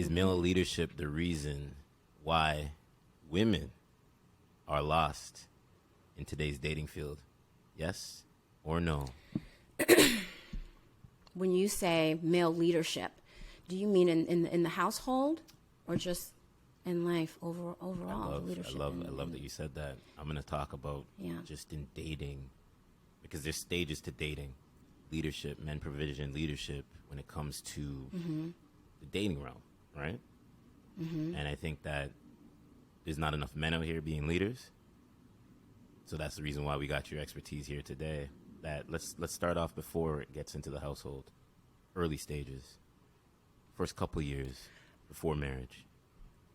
Is male leadership the reason why women are lost in today's dating field? Yes or no? When you say male leadership, do you mean in the household or just in life overall? I love that you said that. I'm going to talk about just in dating, because there's stages to dating. Leadership, men provision leadership when it comes to the dating realm, right? And I think that there's not enough men out here being leaders. So that's the reason why we got your expertise here today. That let's start off before it gets into the household. Early stages. First couple years before marriage.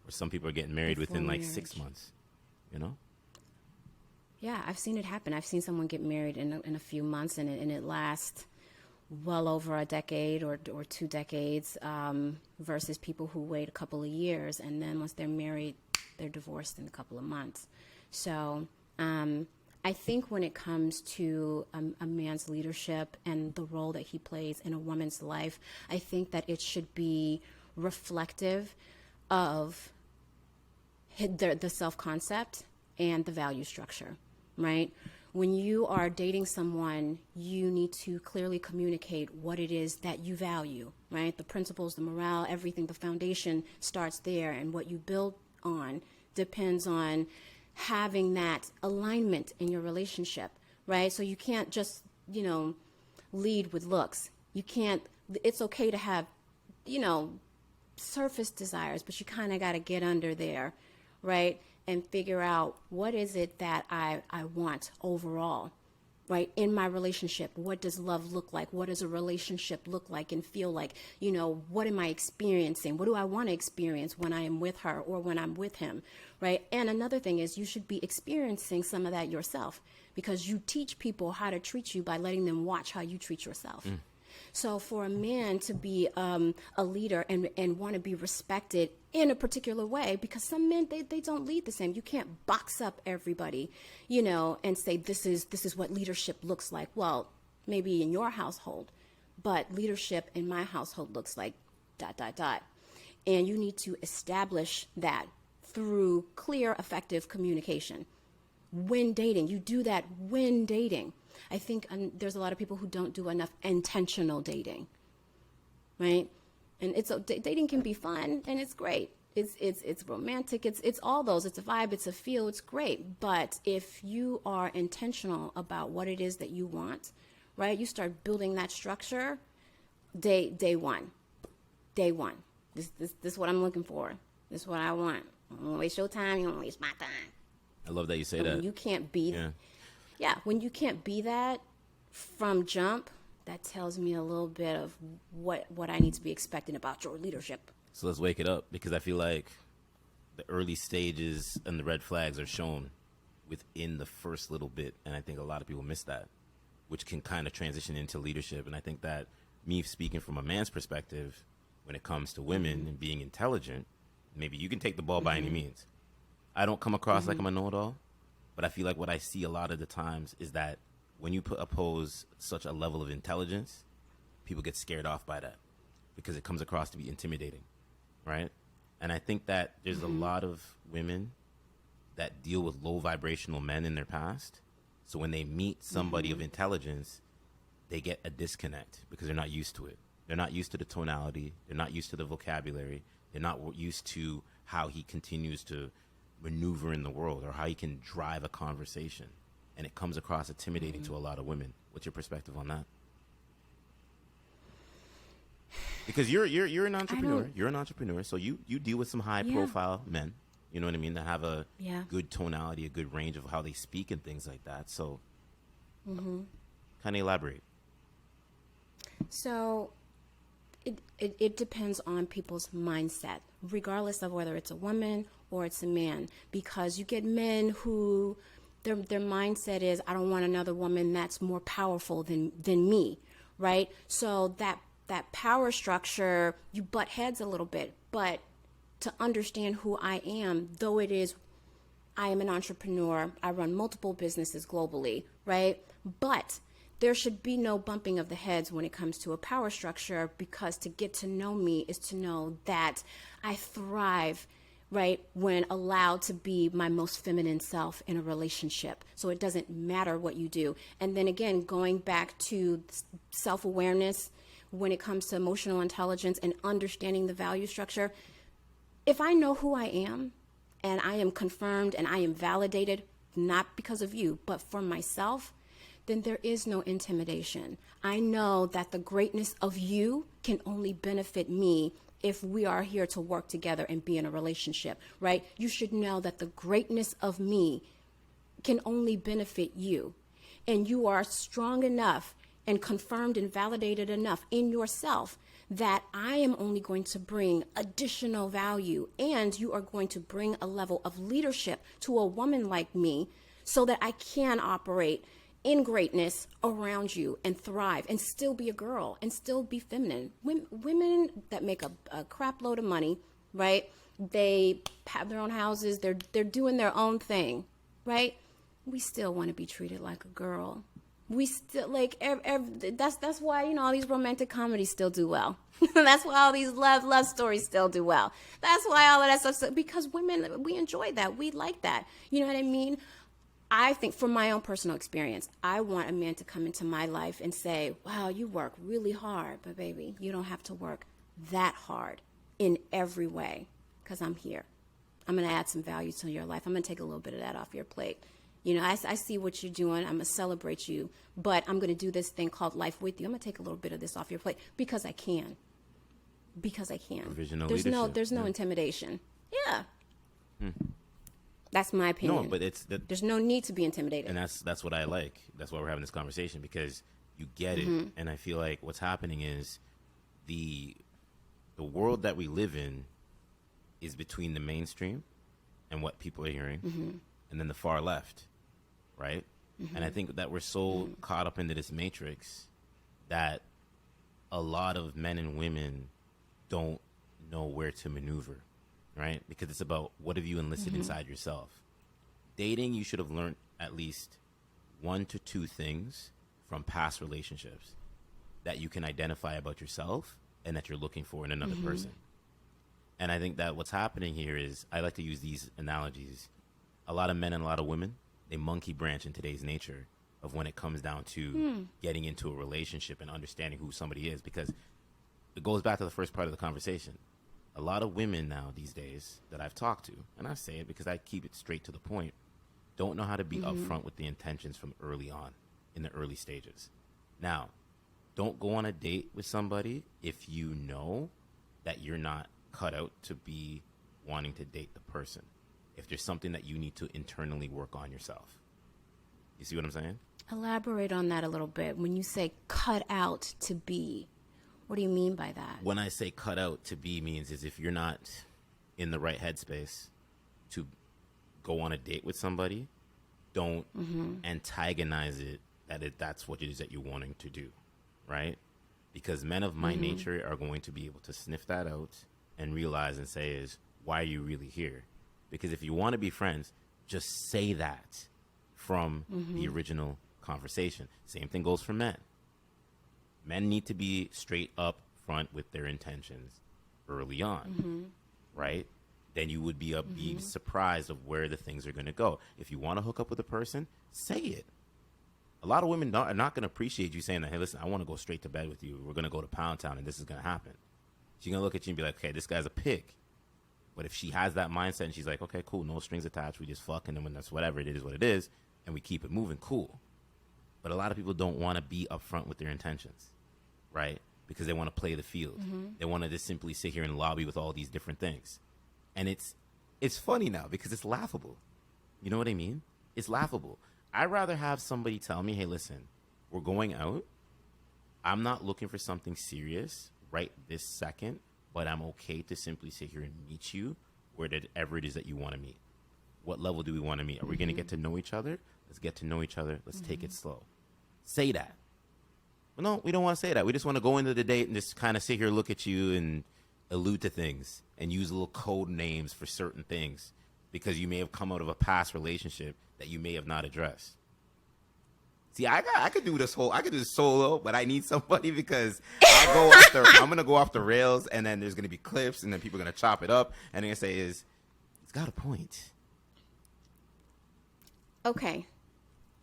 Or some people are getting married within like 6 months, you know? Yeah, I've seen it happen. I've seen someone get married in a few months, and it lasts well over a decade or 2 decades, versus people who wait a couple of years, and then once they're married, they're divorced in a couple of months. So I think when it comes to a man's leadership and the role that he plays in a woman's life, I think that it should be reflective of the self-concept and the value structure, right? When you are dating someone, you need to clearly communicate what it is that you value, right? The principles, the morale, everything, the foundation starts there, and what you build on depends on having that alignment in your relationship, right? So you can't just, lead with looks. You can't, it's okay to have, surface desires, but you kind of got to get under there, right? And figure out what is it that I want overall, right? In my relationship, what does love look like? What does a relationship look like and feel like? What am I experiencing? What do I want to experience when I am with her or when I'm with him, right? And another thing is you should be experiencing some of that yourself, because you teach people how to treat you by letting them watch how you treat yourself. So for a man to be a leader and want to be respected in a particular way, because some men, they don't lead the same. You can't box up everybody, and say this is what leadership looks like. Well, maybe in your household, but leadership in my household looks like ... And you need to establish that through clear, effective communication. When dating, you do that when dating. I think there's a lot of people who don't do enough intentional dating, right? And dating can be fun and it's great. It's romantic. It's all those. It's a vibe. It's a feel. It's great. But if you are intentional about what it is that you want, right? You start building that structure. Day one. This is what I'm looking for. This is what I want. I don't want to waste your time. You don't want to waste my time. I love that you say that. When you can't be, when you can't be that from jump, that tells me a little bit of what I need to be expecting about your leadership. So let's wake it up, because I feel like the early stages and the red flags are shown within the first little bit, and I think a lot of people miss that, which can kind of transition into leadership. And I think that me speaking from a man's perspective, when it comes to women and being intelligent, maybe you can take the ball by any means. I don't come across like I'm a know-it-all, but I feel like what I see a lot of the times is that when you oppose such a level of intelligence, people get scared off by that because it comes across to be intimidating, right? And I think that there's a lot of women that deal with low vibrational men in their past. So when they meet somebody of intelligence, they get a disconnect because they're not used to it. They're not used to the tonality. They're not used to the vocabulary. They're not used to how he continues to maneuver in the world or how he can drive a conversation. And it comes across intimidating to a lot of women. What's your perspective on that? Because you're an entrepreneur. You're an entrepreneur, so you deal with some high profile men. You know what I mean? That have a good tonality, a good range of how they speak and things like that. So, kind of elaborate. So, it depends on people's mindset, regardless of whether it's a woman or it's a man. Because you get men who their mindset is, I don't want another woman that's more powerful than me, right? So that power structure, you butt heads a little bit. But to understand who I am, though it is, I am an entrepreneur, I run multiple businesses globally, right? But there should be no bumping of the heads when it comes to a power structure, because to get to know me is to know that I thrive, right, when allowed to be my most feminine self in a relationship. So it doesn't matter what you do. And then again, going back to self-awareness when it comes to emotional intelligence and understanding the value structure, if I know who I am and I am confirmed and I am validated, not because of you, but for myself, then there is no intimidation. I know that the greatness of you can only benefit me if we are here to work together and be in a relationship, right? You should know that the greatness of me can only benefit you. And you are strong enough and confirmed and validated enough in yourself that I am only going to bring additional value, and you are going to bring a level of leadership to a woman like me so that I can operate in greatness around you and thrive and still be a girl and still be feminine. Women that make a crap load of money, right? They have their own houses. They're doing their own thing, right? We still want to be treated like a girl. We still like that's why, you know, all these romantic comedies still do well. That's why all these love stories still do well. That's why all of that stuff, because women, we enjoy that. We like that. You know what I mean? I think, from my own personal experience, I want a man to come into my life and say, wow, you work really hard, but baby, you don't have to work that hard in every way, because I'm here. I'm going to add some value to your life. I'm going to take a little bit of that off your plate. You know, I see what you're doing. I'm going to celebrate you, but I'm going to do this thing called life with you. I'm going to take a little bit of this off your plate because I can. Because I can. Provisional there's leadership. there's no intimidation. Yeah. That's my opinion. No, but there's no need to be intimidated. And that's what I like. That's why we're having this conversation, because you get it. And I feel like what's happening is the world that we live in is between the mainstream and what people are hearing, and then the far left, right? And I think that we're so caught up into this matrix that a lot of men and women don't know where to maneuver, right? Because it's about, what have you enlisted inside yourself? Dating, you should have learned at least 1 to 2 things from past relationships that you can identify about yourself and that you're looking for in another person. And I think that what's happening here is, I like to use these analogies. A lot of men and a lot of women, they monkey branch in today's nature of when it comes down to getting into a relationship and understanding who somebody is, because it goes back to the first part of the conversation. A lot of women now these days that I've talked to, and I say it because I keep it straight to the point, don't know how to be upfront with the intentions from early on, in the early stages. Now, don't go on a date with somebody if you know that you're not cut out to be wanting to date the person. If there's something that you need to internally work on yourself. You see what I'm saying? Elaborate on that a little bit. When you say cut out to be, what do you mean by that? When I say cut out to be means is if you're not in the right headspace to go on a date with somebody, don't antagonize it that's what it is that you're wanting to do, right? Because men of my nature are going to be able to sniff that out and realize and say is, why are you really here? Because if you want to be friends, just say that from the original conversation. Same thing goes for men. Men need to be straight up front with their intentions early on, right? Then you would be surprised of where the things are going to go. If you want to hook up with a person, say it. A lot of women are not going to appreciate you saying that, hey, listen, I want to go straight to bed with you. We're going to go to Pound Town and this is going to happen. She's going to look at you and be like, okay, this guy's a pig. But if she has that mindset and she's like, okay, cool, no strings attached, we just fuck, and then when that's whatever, it is what it is, and we keep it moving, cool. But a lot of people don't want to be upfront with their intentions, right? Because they want to play the field. They want to just simply sit here and lobby with all these different things. And it's funny now because it's laughable. You know what I mean? It's laughable. I'd rather have somebody tell me, hey, listen, we're going out. I'm not looking for something serious right this second, but I'm okay to simply sit here and meet you wherever it is that you want to meet. What level do we want to meet? Are we going to get to know each other? Let's get to know each other. Let's take it slow. Say that. Well, no, we don't want to say that. We just want to go into the date and just kind of sit here, look at you and allude to things and use little code names for certain things because you may have come out of a past relationship that you may have not addressed. See, I could do this solo, but I need somebody because I'm gonna go off the rails, and then there's gonna be clips, and then people are gonna chop it up, and they're gonna say it's got a point. Okay,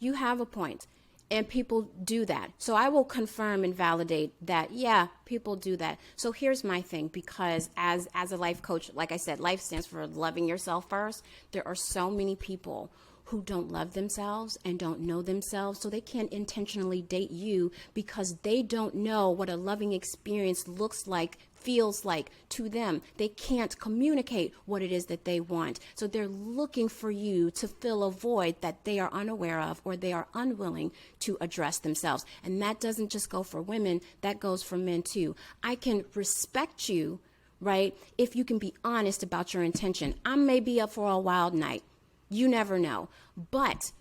you have a point, and people do that. So I will confirm and validate that, yeah, people do that. So here's my thing, because as a life coach, like I said, life stands for loving yourself first. There are so many people who don't love themselves and don't know themselves, so they can't intentionally date you because they don't know what a loving experience looks like, feels like to them. They can't communicate what it is that they want. So they're looking for you to fill a void that they are unaware of or they are unwilling to address themselves. And that doesn't just go for women, that goes for men too. I can respect you, right, if you can be honest about your intention. I may be up for a wild night. You never know. But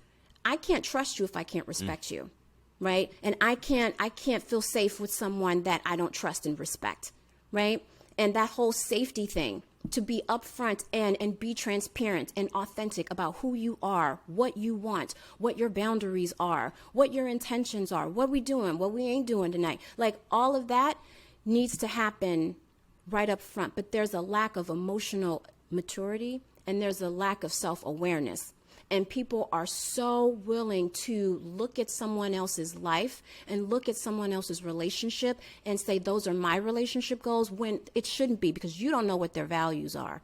I can't trust you if I can't respect you, right? And I can't feel safe with someone that I don't trust and respect, right? And that whole safety thing, to be upfront and be transparent and authentic about who you are, what you want, what your boundaries are, what your intentions are, what we doing, what we ain't doing tonight. Like, all of that needs to happen right up front. But there's a lack of emotional maturity, and there's a lack of self-awareness. And people are so willing to look at someone else's life and look at someone else's relationship and say, those are my relationship goals, when it shouldn't be, because you don't know what their values are.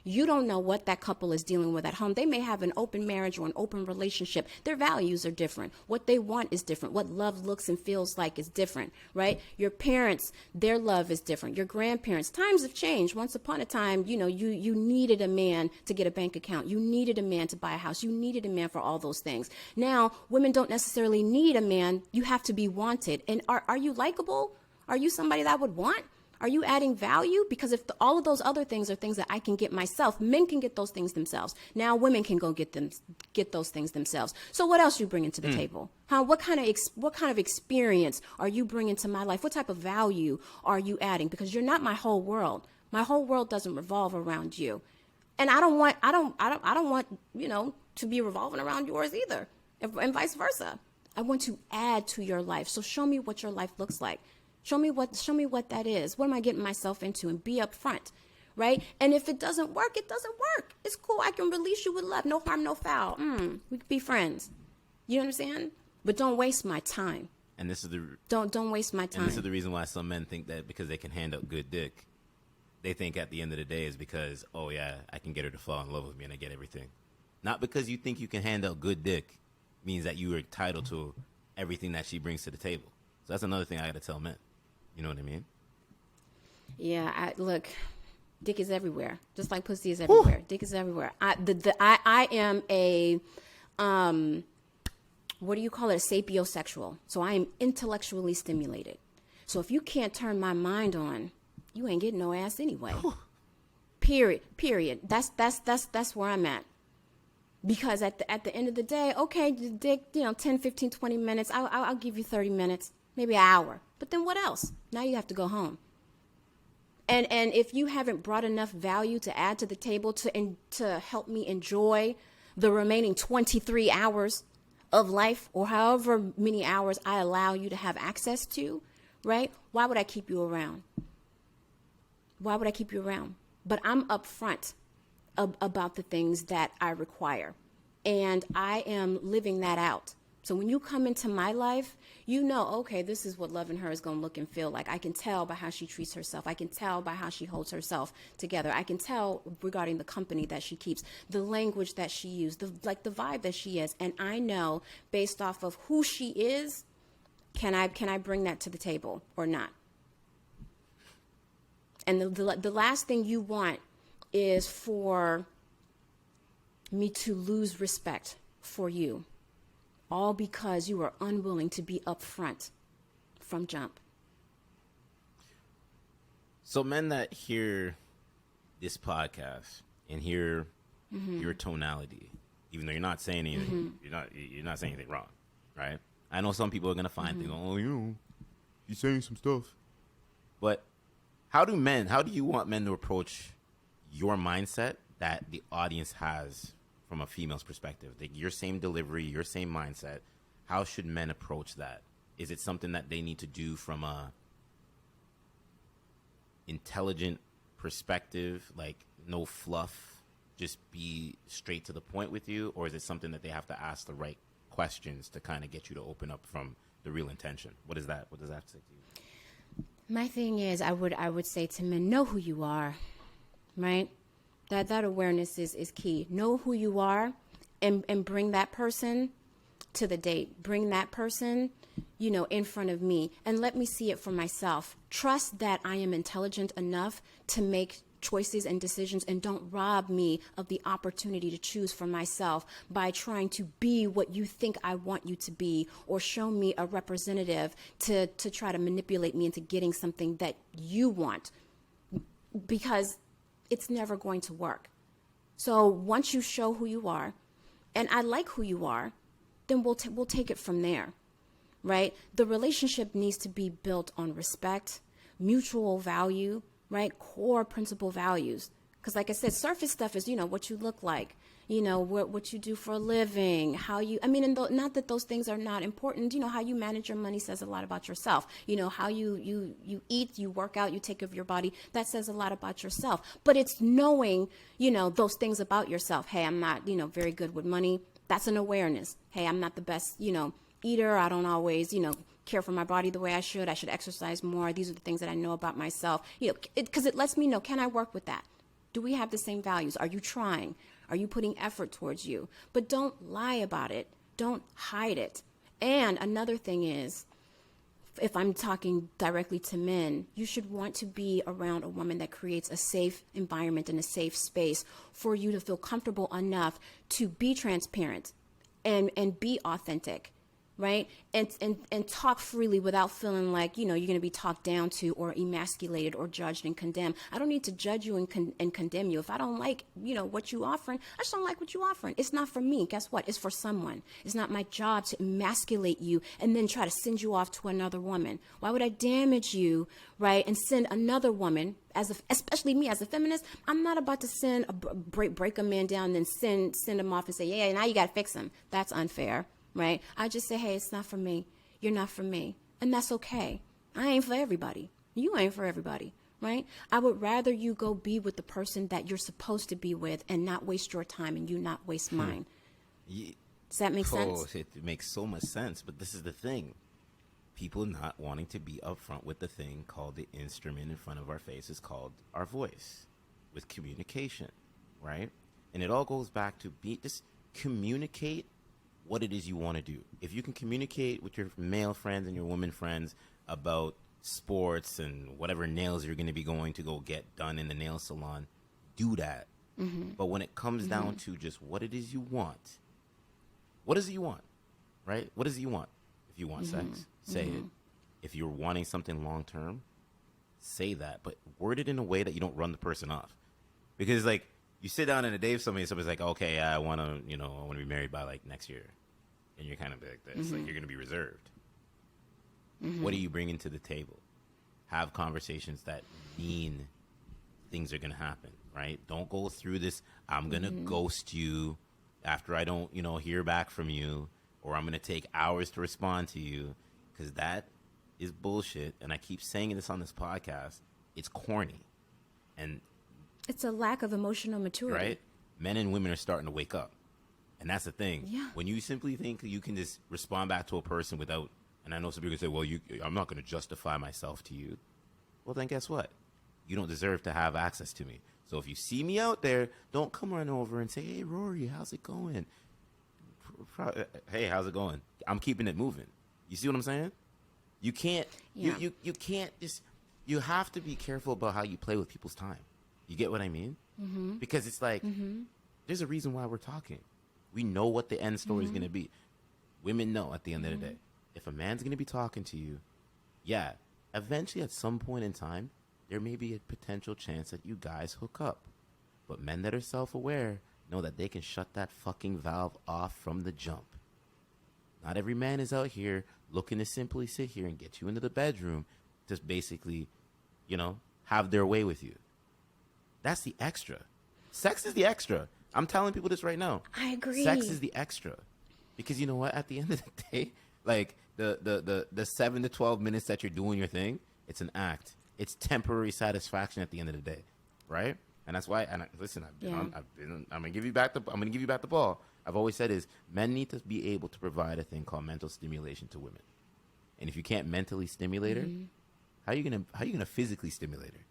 You don't know what that couple is dealing with at home. They may have an open marriage or an open relationship. Their values are different. What they want is different. What love looks and feels like is different, right? Your parents, their love is different. Your grandparents, times have changed. Once upon a time, you needed a man to get a bank account. You needed a man to buy a house. You needed a man for all those things. Now, women don't necessarily need a man. You have to be wanted. And are you likable? Are you somebody that I would want? Are you adding value? Because if all of those other things are things that I can get myself, men can get those things themselves. Now women can go get those things themselves. So what else are you bringing to the table? What kind of experience are you bringing to my life? What type of value are you adding? Because you're not my whole world. My whole world doesn't revolve around you, and I don't want to be revolving around yours either, and vice versa. I want to add to your life. So show me what your life looks like. Show me what that is. What am I getting myself into? And be upfront, right? And if it doesn't work, it doesn't work. It's cool. I can release you with love. No harm, no foul. We could be friends. You understand? But don't waste my time. And this is don't waste my time. And this is the reason why some men think that because they can hand out good dick, they think at the end of the day is because, oh yeah, I can get her to fall in love with me and I get everything. Not because you think you can hand out good dick means that you are entitled to everything that she brings to the table. So that's another thing I got to tell men. You know what I mean? Yeah, look, dick is everywhere. Just like pussy is everywhere. Woo! Dick is everywhere. I am a, what do you call it? A sapiosexual. So I am intellectually stimulated. So if you can't turn my mind on, you ain't getting no ass anyway. Period. That's where I'm at. Because at the end of the day, okay, dick, 10, 15, 20 minutes. I'll give you 30 minutes. Maybe an hour. But then what else? Now you have to go home. And if you haven't brought enough value to add to the table to help me enjoy the remaining 23 hours of life, or however many hours I allow you to have access to, right? Why would I keep you around? Why would I keep you around? But I'm upfront about the things that I require. And I am living that out. So when you come into my life, you know, okay, this is what loving her is going to look and feel like. I can tell by how she treats herself. I can tell by how she holds herself together. I can tell regarding the company that she keeps, the language that she uses, the vibe that she is. And I know based off of who she is, can I bring that to the table or not? And the last thing you want is for me to lose respect for you. All because you are unwilling to be upfront from jump. So men that hear this podcast and hear your tonality, even though you're not saying anything, you're not saying anything wrong, right? I know some people are gonna find things. Oh, he's saying some stuff. But how do you want men to approach your mindset that the audience has? From a female's perspective, like your same delivery, your same mindset, how should men approach that? Is it something that they need to do from a intelligent perspective, like no fluff, just be straight to the point with you? Or is it something that they have to ask the right questions to kind of get you to open up from the real intention? What is that? What does that have to say to you? My thing is, I would say to men, know who you are, right? That awareness is key. Know who you are, and bring that person to the date. Bring that person, in front of me, and let me see it for myself. Trust that I am intelligent enough to make choices and decisions, and don't rob me of the opportunity to choose for myself by trying to be what you think I want you to be, or show me a representative to try to manipulate me into getting something that you want, because it's never going to work. So once you show who you are, and I like who you are, then we'll take it from there, right? The relationship needs to be built on respect, mutual value, right? Core principal values. Because like I said, surface stuff is, what you look like, what you do for a living, how you, and not that those things are not important. How you manage your money says a lot about yourself. How you eat, you work out, you take care of your body. That says a lot about yourself. But it's knowing, those things about yourself. Hey, I'm not, very good with money. That's an awareness. Hey, I'm not the best, eater. I don't always, care for my body the way I should. I should exercise more. These are the things that I know about myself, because it lets me know, can I work with that? Do we have the same values? Are you trying? Are you putting effort towards you? But don't lie about it. Don't hide it. And another thing is, if I'm talking directly to men, you should want to be around a woman that creates a safe environment and a safe space for you to feel comfortable enough to be transparent and be authentic, right? And talk freely without feeling like, you're going to be talked down to or emasculated or judged and condemned. I don't need to judge you and condemn you. If I don't like, what you offering, I just don't like what you offering. It's not for me. Guess what? It's for someone. It's not my job to emasculate you and then try to send you off to another woman. Why would I damage you, right? And send another woman, especially me as a feminist. I'm not about to break a man down and then send him off and say, yeah, now you got to fix him. That's unfair. Right? I just say, hey, it's not for me. You're not for me. And that's okay. I ain't for everybody. You ain't for everybody. Right? I would rather you go be with the person that you're supposed to be with and not waste your time and you not waste mine. Does that make sense? It makes so much sense. But this is the thing. People not wanting to be upfront with the thing called the instrument in front of our face is called our voice, with communication. Right? And it all goes back to just communicate what it is you want to do. If you can communicate with your male friends and your women friends about sports and whatever nails you're going to be going to go get done in the nail salon, do that. Mm-hmm. But when it comes down to just what it is you want, what is it you want, right? What is it you want? If you want sex, say it. If you're wanting something long term, say that, but word it in a way that you don't run the person off. Because like, you sit down in a day with somebody and somebody's like, okay, I want to be married by like next year. And you're kind of like this, like you're going to be reserved. What are you bringing to the table? Have conversations that mean things are going to happen, right? Don't go through this, I'm going to ghost you after I don't, hear back from you, or I'm going to take hours to respond to you, because that is bullshit. And I keep saying this on this podcast. It's corny. And it's a lack of emotional maturity. Right? Men and women are starting to wake up. And that's the thing. Yeah. When you simply think you can just respond back to a person without, and I know some people say, well, I'm not going to justify myself to you. Well, then guess what? You don't deserve to have access to me. So if you see me out there, don't come run over and say, hey, Rory, how's it going? Hey, how's it going? I'm keeping it moving. You see what I'm saying? You can't, you can't just, you have to be careful about how you play with people's time. You get what I mean? Mm-hmm. Because it's like, there's a reason why we're talking. We know what the end story is going to be. Women know at the end of the day. If a man's going to be talking to you, yeah, eventually at some point in time, there may be a potential chance that you guys hook up. But men that are self-aware know that they can shut that fucking valve off from the jump. Not every man is out here looking to simply sit here and get you into the bedroom to basically, have their way with you. That's the extra. Sex is the extra. I'm telling people this right now. I agree. Sex is the extra. Because you know what? At the end of the day, like the 7 to 12 minutes that you're doing your thing, it's an act. It's temporary satisfaction at the end of the day, right? And that's why. And listen, I'm gonna give you back the ball. I've always said is men need to be able to provide a thing called mental stimulation to women. And if you can't mentally stimulate her, how are you gonna physically stimulate her?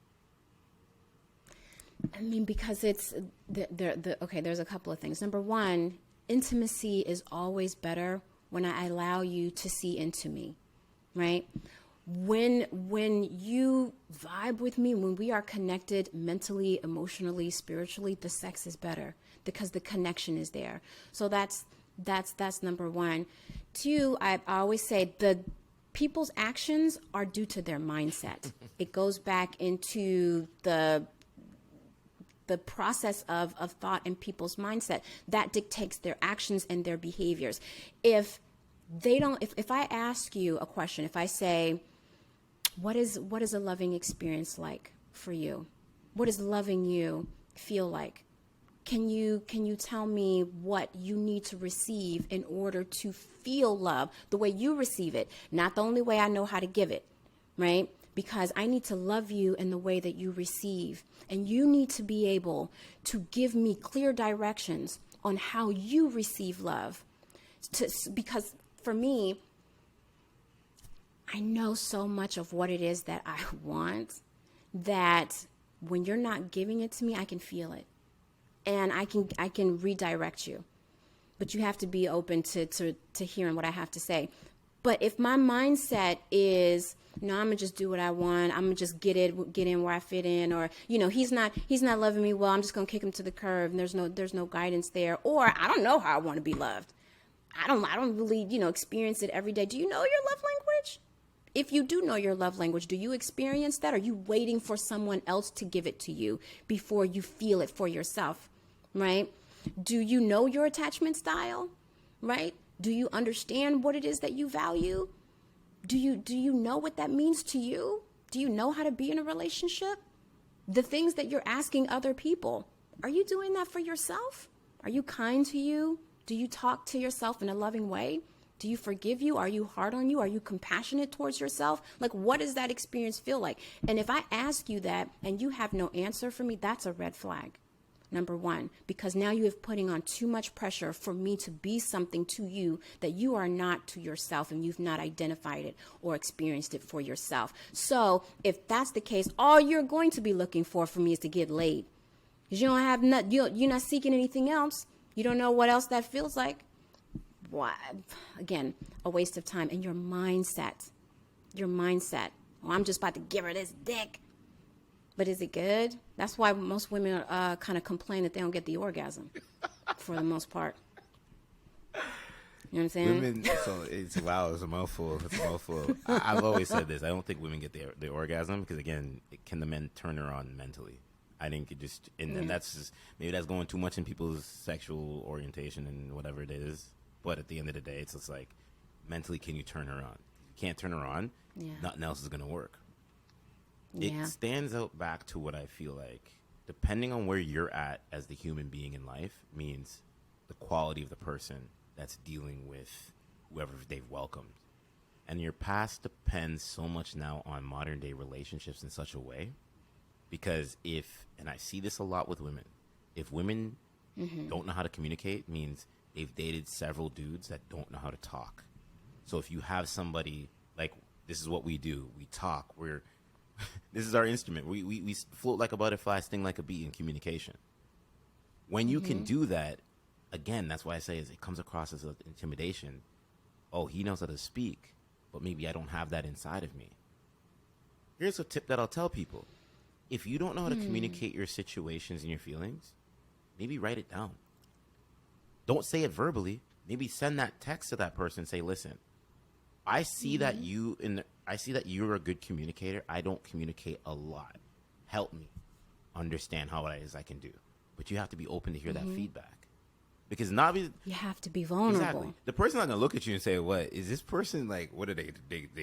I mean, because it's okay. There's a couple of things. Number one, intimacy is always better when I allow you to see into me, right? When you vibe with me, when we are connected mentally, emotionally, spiritually, the sex is better because the connection is there. So that's number one. Two, I always say the people's actions are due to their mindset. It goes back into the process of thought and people's mindset that dictates their actions and their behaviors. If I ask you a question, if I say, what is a loving experience like for you? What does loving you feel like? Can you tell me what you need to receive in order to feel love the way you receive it, not the only way I know how to give it, right? Because I need to love you in the way that you receive. And you need to be able to give me clear directions on how you receive love. Because for me, I know so much of what it is that I want that when you're not giving it to me, I can feel it. And I can redirect you. But you have to be open to hearing what I have to say. But if my mindset is, I'm gonna just do what I want, I'm gonna just get in where I fit in, or he's not loving me well, I'm just gonna kick him to the curb, and there's no guidance there, or I don't know how I want to be loved. I don't really experience it every day. Do you know your love language? If you do know your love language, do you experience that? Are you waiting for someone else to give it to you before you feel it for yourself, right? Do you know your attachment style, right? Do you understand what it is that you value? Do you know what that means to you? Do you know how to be in a relationship? The things that you're asking other people, are you doing that for yourself? Are you kind to you? Do you talk to yourself in a loving way? Do you forgive you? Are you hard on you? Are you compassionate towards yourself? Like, what does that experience feel like? And if I ask you that and you have no answer for me, that's a red flag. Number one, because now you have putting on too much pressure for me to be something to you that you are not to yourself, and you've not identified it or experienced it for yourself. So if that's the case, all you're going to be looking for me is to get laid. Because you don't have you're not seeking anything else. You don't know what else that feels like. What? Again, a waste of time. And your mindset. Oh, I'm just about to give her this dick. But is it good? That's why most women kind of complain that they don't get the orgasm for the most part. You know what I'm saying? Women, so it's a mouthful. I've always said this. I don't think women get the orgasm because, again, can the men turn her on mentally? I think it just, and that's just, maybe that's going too much in people's sexual orientation and whatever it is. But at the end of the day, it's just like, mentally, can you turn her on? If you can't turn her on, nothing else is going to work. It stands out back to what I feel like, depending on where you're at as the human being in life, means the quality of the person that's dealing with whoever they've welcomed. And your past depends so much now on modern day relationships in such a way, because and I see this a lot with women, if women don't know how to communicate, means they've dated several dudes that don't know how to talk. So if you have somebody, like, this is what we do, we talk, this is our instrument. We float like a butterfly, sting like a bee in communication. When you can do that, again, that's why I say it comes across as intimidation. Oh, he knows how to speak, but maybe I don't have that inside of me. Here's a tip that I'll tell people. If you don't know how to communicate your situations and your feelings, maybe write it down. Don't say it verbally. Maybe send that text to that person and say, listen, I see that you're a good communicator. I don't communicate a lot. Help me understand how it is I can do. But you have to be open to hear that feedback. Because you have to be vulnerable. Exactly. The person's not going to look at you and say, what, is this person like, what are they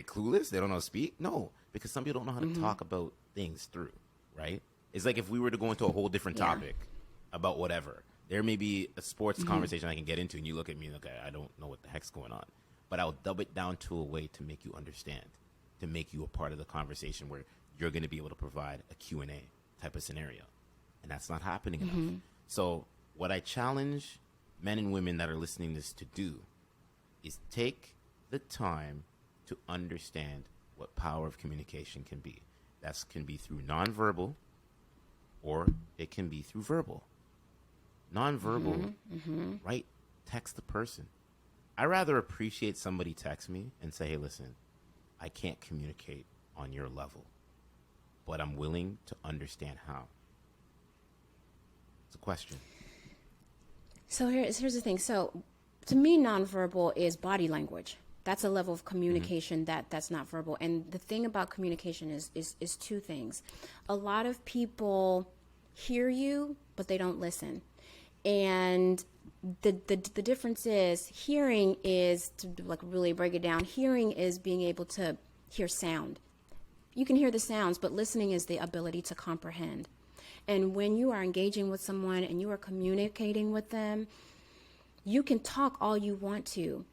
clueless? They don't know how to speak? No, because some people don't know how to talk about things through, right? It's like if we were to go into a whole different topic about whatever. There may be a sports conversation I can get into, and you look at me and I don't know what the heck's going on. But I'll dub it down to a way to make you understand, to make you a part of the conversation where you're going to be able to provide a Q&A type of scenario. And that's not happening enough. So what I challenge men and women that are listening to this to do is take the time to understand what power of communication can be. That can be through nonverbal, or it can be through verbal. Nonverbal, right? Text the person. I rather appreciate somebody text me and say, hey, listen, I can't communicate on your level, but I'm willing to understand how. It's a question. So here's the thing. So to me, nonverbal is body language. That's a level of communication that's not verbal. And the thing about communication is two things. A lot of people hear you, but they don't listen. And the difference is hearing is, to like really break it down, hearing is being able to hear sound. You can hear the sounds, but listening is the ability to comprehend. And when you are engaging with someone and you are communicating with them, you can talk all you want to,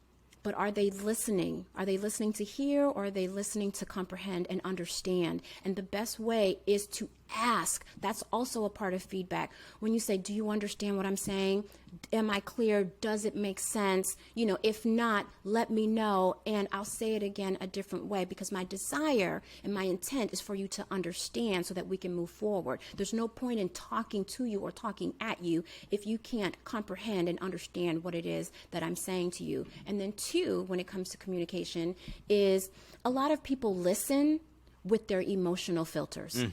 but are they listening? Are they listening to hear, or are they listening to comprehend and understand? And the best way is to ask. That's also a part of feedback. When you say, do you understand what I'm saying? Am I clear? Does it make sense? You know, if not, let me know, and I'll say it again a different way, because my desire and my intent is for you to understand so that we can move forward. There's no point in talking to you or talking at you if you can't comprehend and understand what it is that I'm saying to you. And then two, when it comes to communication, is a lot of people listen with their emotional filters.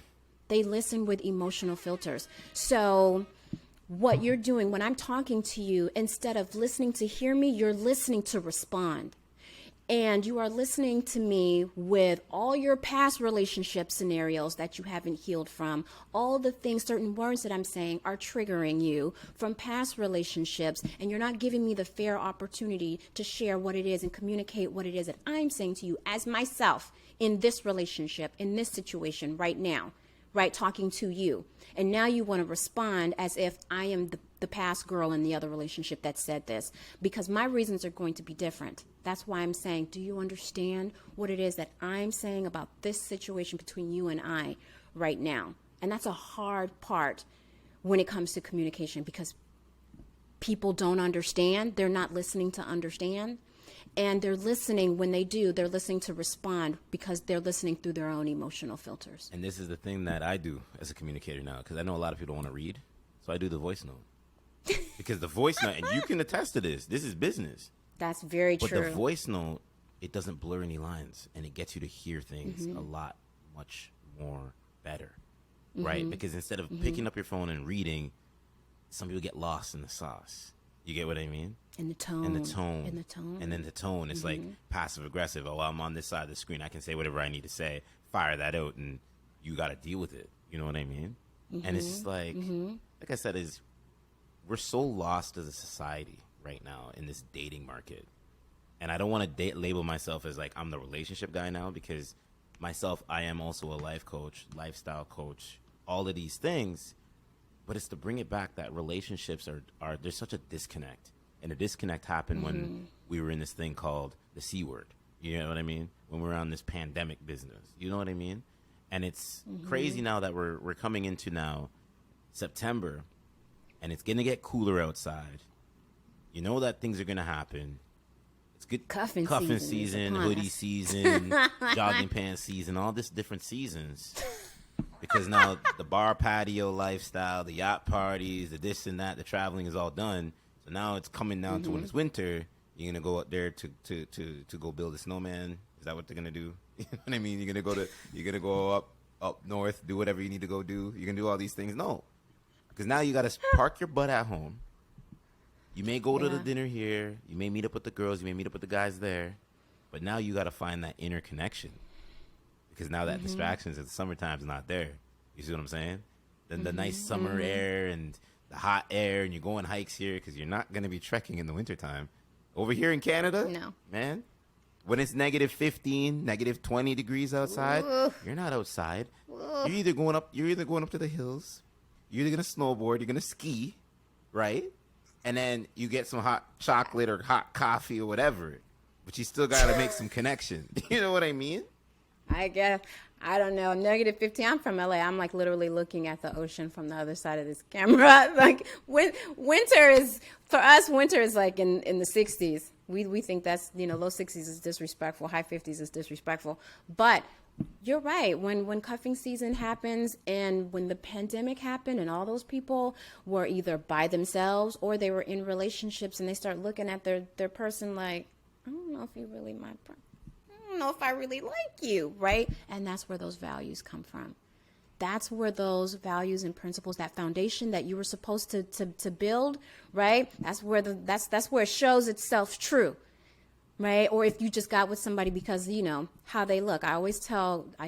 They listen with emotional filters. So what you're doing when I'm talking to you, instead of listening to hear me, you're listening to respond. And you are listening to me with all your past relationship scenarios that you haven't healed from. All the things, certain words that I'm saying are triggering you from past relationships. And you're not giving me the fair opportunity to share what it is and communicate what it is that I'm saying to you as myself in this relationship, in this situation right now, right? Talking to you. And now you want to respond as if I am the past girl in the other relationship that said this, because my reasons are going to be different. That's why I'm saying, do you understand what it is that I'm saying about this situation between you and I right now? And that's a hard part when it comes to communication, because people don't understand. They're not listening to understand. And they're listening. When they do, they're listening to respond because they're listening through their own emotional filters. And this is the thing that I do as a communicator now, because I know a lot of people don't want to read. So I do the voice note. Because the voice note, and you can attest to this is business. That's very true. But the voice note, it doesn't blur any lines, and it gets you to hear things a lot, much more better, right? Because instead of picking up your phone and reading, some people get lost in the sauce. You get what I mean? In the tone. And the tone. In the tone. And then the tone. It's like passive aggressive. Oh, I'm on this side of the screen. I can say whatever I need to say. Fire that out, and you got to deal with it. You know what I mean? And it's just like I said, we're so lost as a society right now in this dating market. And I don't want to label myself as like I'm the relationship guy now, because myself, I am also a life coach, lifestyle coach, all of these things. But it's to bring it back that relationships are there's such a disconnect. And the disconnect happened when we were in this thing called the C word. You know what I mean? When we're on this pandemic business. You know what I mean? And it's crazy now that we're coming into now September, and it's going to get cooler outside. You know that things are going to happen. It's good. Cuffing season, hoodie season, jogging pants season, all this different seasons. Because now the bar patio lifestyle, the yacht parties, the this and that, the traveling is all done. So now it's coming down to when it's winter. You're gonna go up there to go build a snowman. Is that what they're gonna do? You know what I mean? You're gonna go up north, do whatever you need to go do. You're gonna do all these things. No, because now you gotta park your butt at home. You may go to the dinner here. You may meet up with the girls. You may meet up with the guys there. But now you gotta find that inner connection. Because now that distractions in the summertime is not there. You see what I'm saying? Then the nice summer air and the hot air, and you're going hikes here because you're not going to be trekking in the wintertime. Over here in Canada, no, man, when it's negative 15, negative 20 degrees outside, Ooh. You're not outside. Ooh. You're either going up to the hills, you're either going to snowboard, you're going to ski, right? And then you get some hot chocolate or hot coffee or whatever, but you still got to make some connection. You know what I mean? I guess, I don't know. -15. I'm from LA. I'm like literally looking at the ocean from the other side of this camera. Like winter is, for us, winter is like in the 60s. We think that's, low 60s is disrespectful. High 50s is disrespectful. But you're right. When cuffing season happens and when the pandemic happened and all those people were either by themselves or they were in relationships and they start looking at their person like, I don't know if you're really my person. I don't know if I really like you, right? And that's where those values come from. That's where those values and principles, that foundation that you were supposed to build, right? That's where that's where it shows itself true, right? Or if you just got with somebody because how they look. I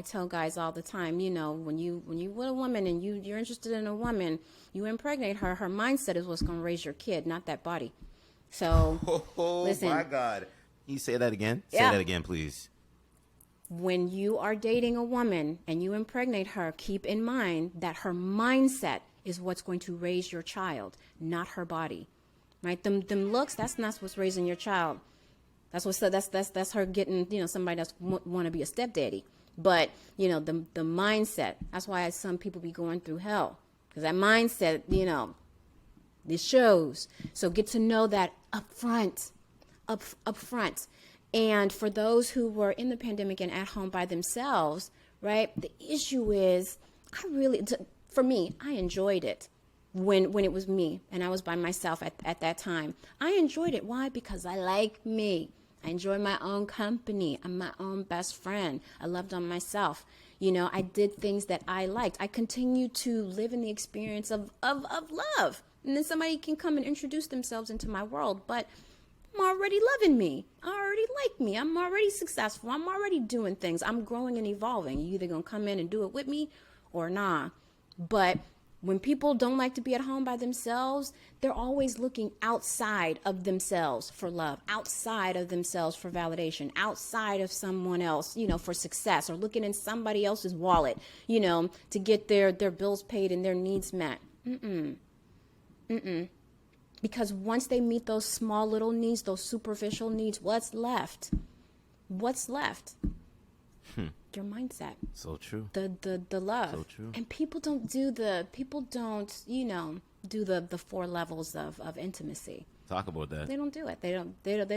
tell guys all the time, when you with a woman and you're interested in a woman, you impregnate her. Her mindset is what's going to raise your kid, not that body. So, listen. My God. Can you say that again? Yeah. Say that again, please. When you are dating a woman and you impregnate her, keep in mind that her mindset is what's going to raise your child, not her body, right? Them looks, that's not what's raising your child. That's her getting, somebody that's want to be a stepdaddy. But, the mindset, that's why some people be going through hell. Because that mindset, it shows. So get to know that up front. And for those who were in the pandemic and at home by themselves, right, the issue is, for me, I enjoyed it when it was me and I was by myself at that time. I enjoyed it. Why? Because I like me. I enjoy my own company. I'm my own best friend. I loved on myself. I did things that I liked. I continued to live in the experience of love. And then somebody can come and introduce themselves into my world. But I'm already loving me. I already like me. I'm already successful. I'm already doing things. I'm growing and evolving. You either going to come in and do it with me or nah. But when people don't like to be at home by themselves, they're always looking outside of themselves for love, outside of themselves for validation, outside of someone else, for success, or looking in somebody else's wallet, to get their bills paid and their needs met. Because once they meet those small little needs, those superficial needs, what's left? Your mindset. So true. The love. So true. And people don't do the 4 levels of intimacy. Talk about that. They don't do it. They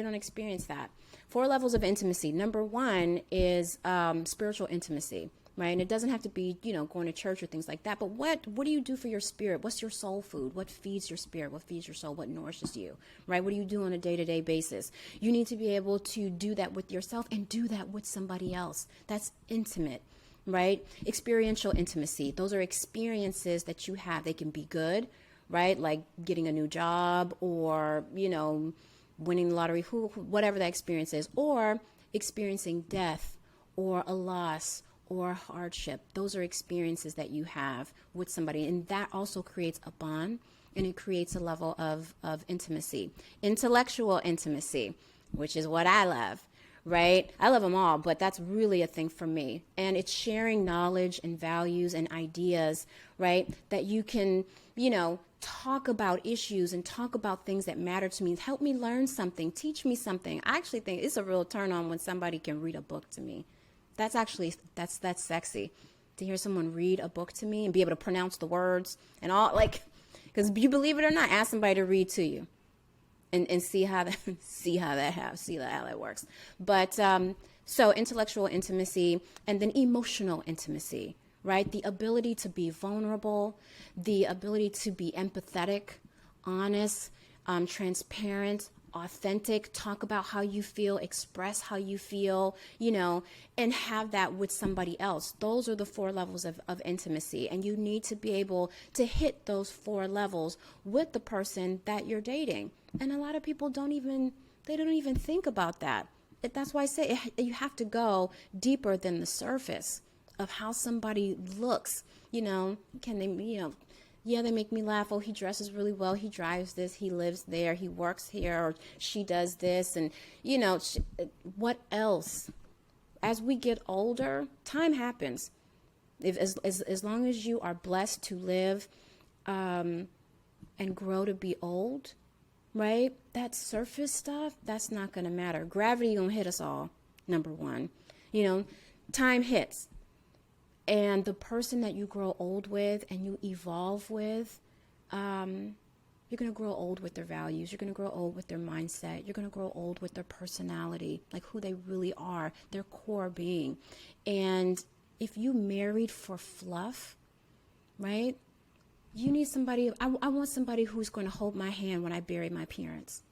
don't experience that. 4 levels of intimacy. Number 1 is spiritual intimacy. Right. And it doesn't have to be, going to church or things like that. But what do you do for your spirit? What's your soul food? What feeds your spirit? What feeds your soul? What nourishes you? Right. What do you do on a day-to-day basis? You need to be able to do that with yourself and do that with somebody else. That's intimate. Right. Experiential intimacy. Those are experiences that you have. They can be good. Right. Like getting a new job or, winning the lottery, whatever that experience is, or experiencing death or a loss or hardship. Those are experiences that you have with somebody, and that also creates a bond, and it creates a level of intimacy. Intellectual intimacy, which is what I love, right? I love them all, but that's really a thing for me. And it's sharing knowledge and values and ideas, right? That you can, talk about issues and talk about things that matter to me. Help me learn something, teach me something. I actually think it's a real turn on when somebody can read a book to me. That's sexy to hear someone read a book to me and be able to pronounce the words and all, because you believe it or not, ask somebody to read to you and see how that works. But so intellectual intimacy and then emotional intimacy, right? The ability to be vulnerable, the ability to be empathetic, honest, transparent, authentic, talk about how you feel, express how you feel, and have that with somebody else. Those are the 4 levels of intimacy. And you need to be able to hit those 4 levels with the person that you're dating. And a lot of people don't even think about that. That's why I say you have to go deeper than the surface of how somebody looks. Can they, yeah, they make me laugh. Oh, he dresses really well. He drives this. He lives there. He works here. Or she does this. And, what else? As we get older, time happens. As long as you are blessed to live and grow to be old, right? That surface stuff, that's not going to matter. Gravity going to hit us all, number one. You know, time hits. And the person that you grow old with and you evolve with, you're going to grow old with their values. You're going to grow old with their mindset. You're going to grow old with their personality, like who they really are, their core being. And if you married for fluff, right? You need somebody, I want somebody who's going to hold my hand when I bury my parents.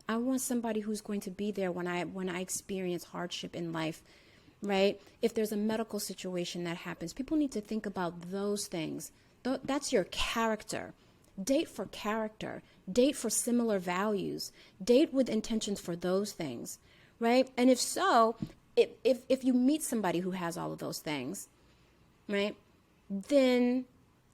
I want somebody who's going to be there when I experience hardship in life, right? If there's a medical situation that happens, people need to think about those things. That's your character. Date for character. Date for similar values. Date with intentions for those things, right? And if so, if you meet somebody who has all of those things, right, then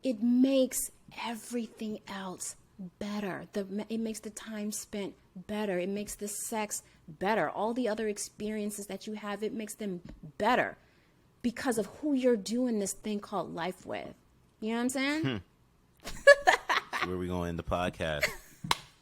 it makes everything else better. It makes the time spent better. It makes the sex better. All the other experiences that you have, it makes them better because of who you're doing this thing called life with. You know what I'm saying? Where we going in the podcast?